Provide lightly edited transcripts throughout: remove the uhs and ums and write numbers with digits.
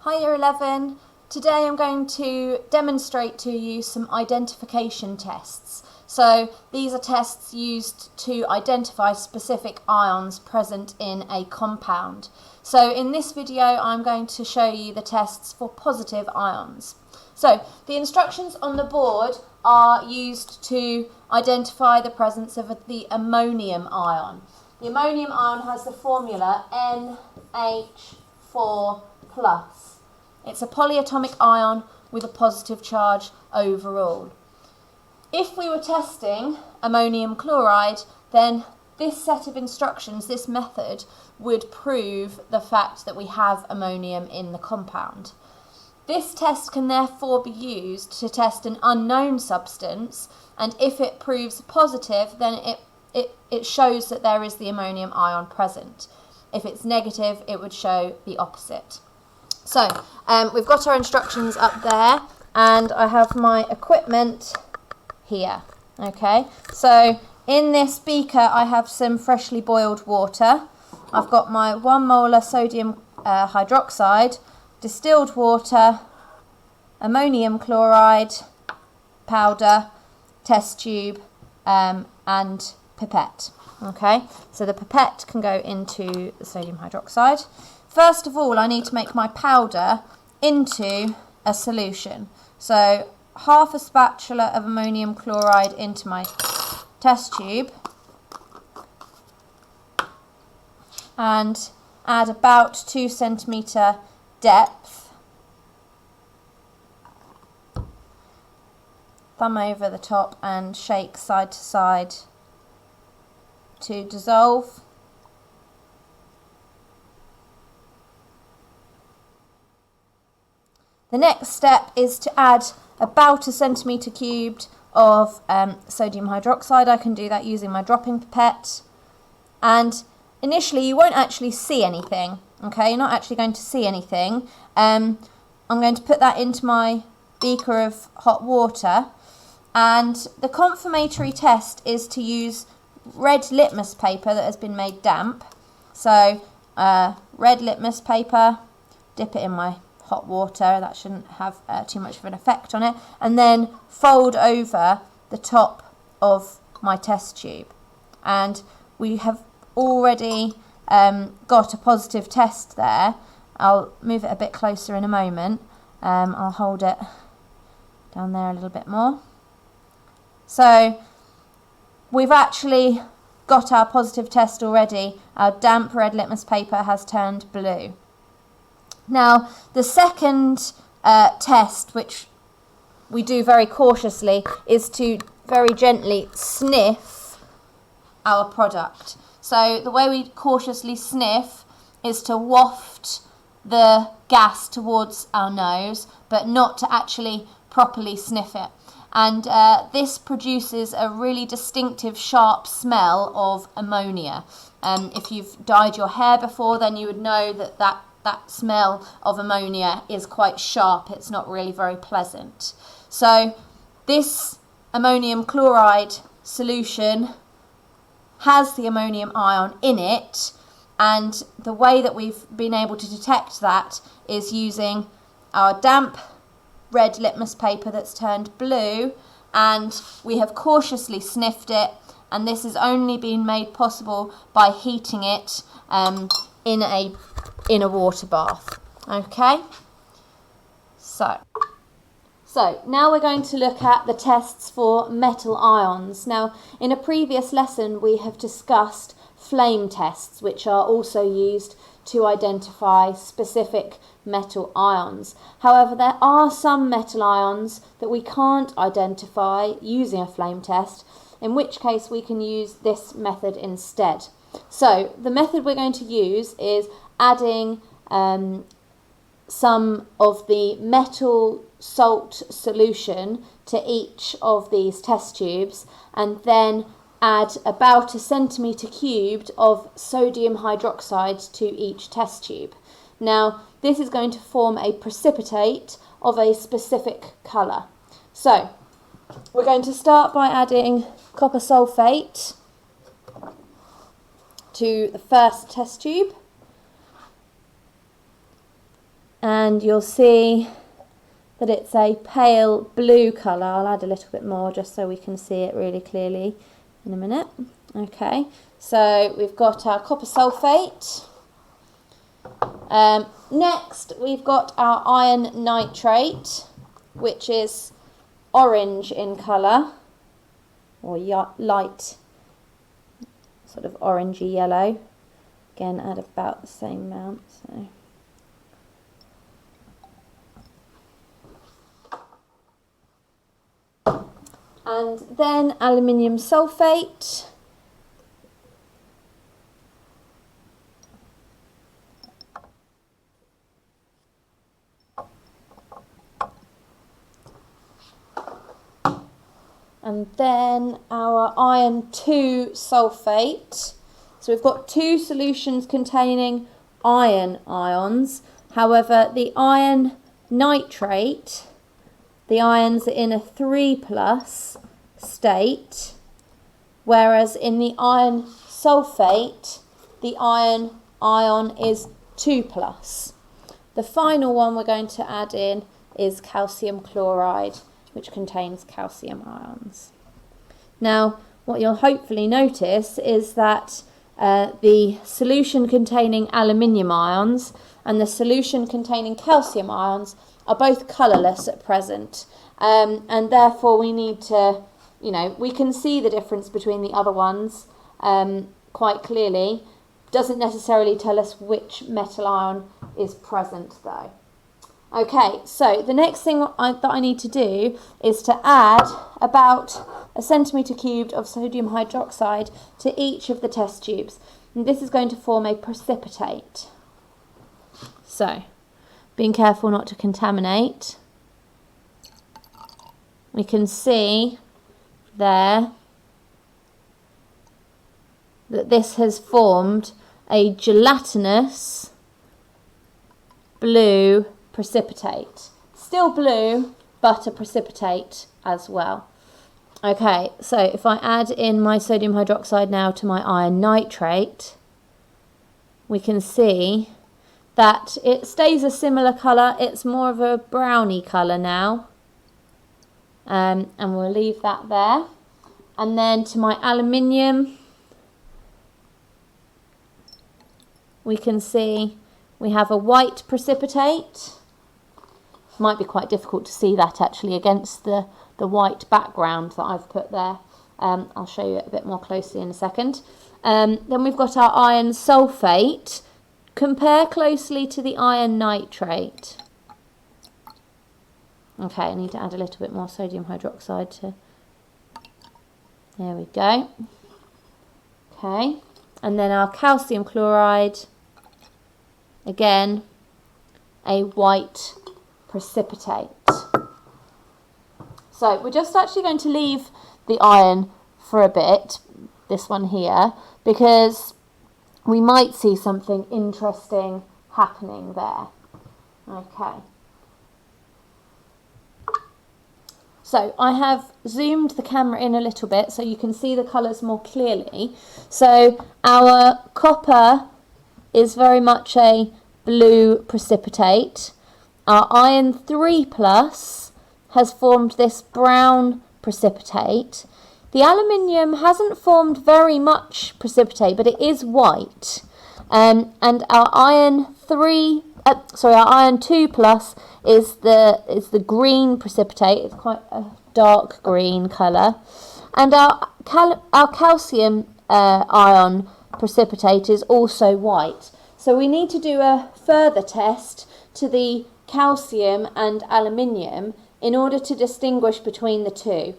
Hi Year 11. Today I'm going to demonstrate to you some identification tests. So these are tests used to identify specific ions present in a compound. So in this video I'm going to show you the tests for positive ions. So the instructions on the board are used to identify the presence of the ammonium ion. The ammonium ion has the formula NH4+. It's a polyatomic ion with a positive charge overall. If we were testing ammonium chloride, then this set of instructions, this method, would prove the fact that we have ammonium in the compound. This test can therefore be used to test an unknown substance, and if it proves positive, then it shows that there is the ammonium ion present. If it's negative, it would show the opposite. So we've got our instructions up there, and I have my equipment here. Okay, so in this beaker I have some freshly boiled water. I've got my 1 molar sodium hydroxide, distilled water, ammonium chloride powder, test tube, and pipette. Okay, so the pipette can go into the sodium hydroxide. First of all, I need to make my powder into a solution. So half a spatula of ammonium chloride into my test tube and add about 2 centimetre depth. Thumb over the top and shake side to side to dissolve. The next step is to add about 1 centimetre cubed of sodium hydroxide. I can do that using my dropping pipette. And initially you won't actually see anything, okay? You're not actually going to see anything. I'm going to put that into my beaker of hot water. And the confirmatory test is to use red litmus paper that has been made damp. So red litmus paper, dip it in my hot water, that shouldn't have too much of an effect on it, and then fold over the top of my test tube. And we have already got a positive test there. I'll move it a bit closer in a moment. I'll hold it down there a little bit more. So we've actually got our positive test already. Our damp red litmus paper has turned blue. Now, the second test, which we do very cautiously, is to very gently sniff our product. So the way we cautiously sniff is to waft the gas towards our nose, but not to actually properly sniff it. And this produces a really distinctive, sharp smell of ammonia. If you've dyed your hair before, then you would know that smell of ammonia is quite sharp. It's not really very pleasant. So this ammonium chloride solution has the ammonium ion in it, and the way that we've been able to detect that is using our damp red litmus paper that's turned blue, and we have cautiously sniffed it, and this has only been made possible by heating it in a water bath. Okay, so now we're going to look at the tests for metal ions. Now, in a previous lesson we have discussed flame tests, which are also used to identify specific metal ions. However, there are some metal ions that we can't identify using a flame test, in which case we can use this method instead. So the method we're going to use is adding some of the metal salt solution to each of these test tubes, and then add about 1 centimetre cubed of sodium hydroxide to each test tube. Now, this is going to form a precipitate of a specific colour. So we're going to start by adding copper sulfate to the first test tube. and you'll see that it's a pale blue colour. I'll add a little bit more just so we can see it really clearly in a minute. Okay, so we've got our copper sulphate. Next we've got our iron nitrate, which is orange in colour, or light sort of orangey yellow. Again, add about the same amount. So. And then aluminium sulphate. And then our iron 2 sulphate. So we've got two solutions containing iron ions. However, the iron nitrate, the ions are in a 3+ state, whereas in the iron sulphate, the iron ion is 2+. The final one we're going to add in is calcium chloride, which contains calcium ions. Now, what you'll hopefully notice is that the solution containing aluminium ions and the solution containing calcium ions are both colourless at present, and therefore we need to, we can see the difference between the other ones quite clearly. Doesn't necessarily tell us which metal ion is present though. Okay, so the next thing that I need to do is to add about 1 centimetre cubed of sodium hydroxide to each of the test tubes. And this is going to form a precipitate. So, being careful not to contaminate, we can see there that this has formed a gelatinous blue precipitate. Still blue, but a precipitate as well. Okay, so if I add in my sodium hydroxide now to my iron nitrate, we can see that it stays a similar colour. It's more of a browny colour now. And we'll leave that there. And then to my aluminium, we can see we have a white precipitate. Might be quite difficult to see that actually against the white background that I've put there. I'll show you it a bit more closely in a second. Then we've got our iron sulphate. Compare closely to the iron nitrate. Okay, I need to add a little bit more sodium hydroxide to... There we go. Okay, and then our calcium chloride. Again, a white precipitate. So we're just actually going to leave the iron for a bit, this one here, because we might see something interesting happening there. Okay. So I have zoomed the camera in a little bit so you can see the colours more clearly. So our copper is very much a blue precipitate. Our iron 3+ has formed this brown precipitate. The aluminium hasn't formed very much precipitate, but it is white. And our iron 2+ is the green precipitate. It's quite a dark green colour. And our calcium ion precipitate is also white. So we need to do a further test to the calcium and aluminium in order to distinguish between the two.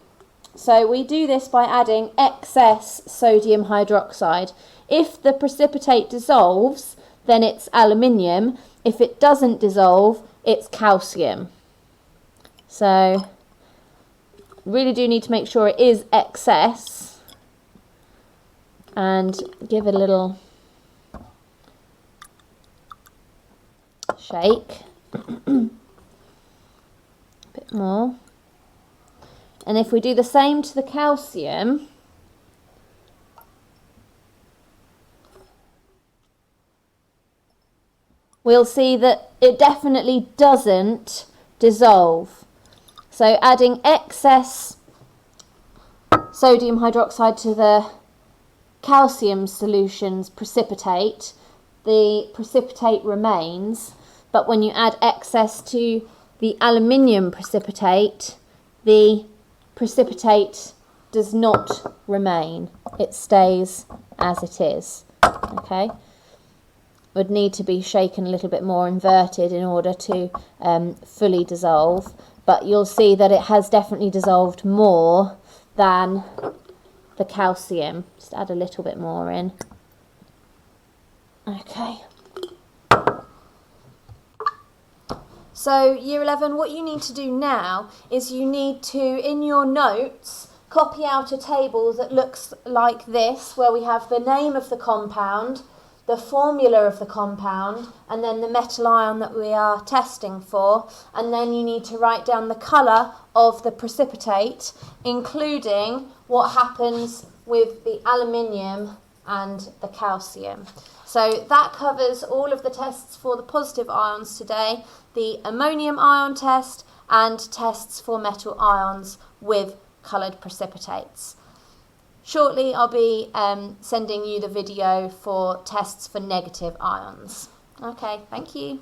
So we do this by adding excess sodium hydroxide. If the precipitate dissolves, then it's aluminium. If it doesn't dissolve, it's calcium. So really do need to make sure it is excess and give it a little shake. A bit more. And if we do the same to the calcium, we'll see that it definitely doesn't dissolve. So adding excess sodium hydroxide to the calcium solution's precipitate, the precipitate remains, but when you add excess to the aluminium precipitate, the precipitate does not remain. It stays as it is. Okay, would need to be shaken a little bit more, inverted, in order to fully dissolve, but you'll see that it has definitely dissolved more than the calcium. Just add a little bit more in. Okay. So year 11, what you need to do now is you need to, in your notes, copy out a table that looks like this, where we have the name of the compound, the formula of the compound, and then the metal ion that we are testing for, and then you need to write down the colour of the precipitate, including what happens with the aluminium and the calcium. So that covers all of the tests for the positive ions today, the ammonium ion test and tests for metal ions with coloured precipitates. Shortly I'll be sending you the video for tests for negative ions. Okay, thank you.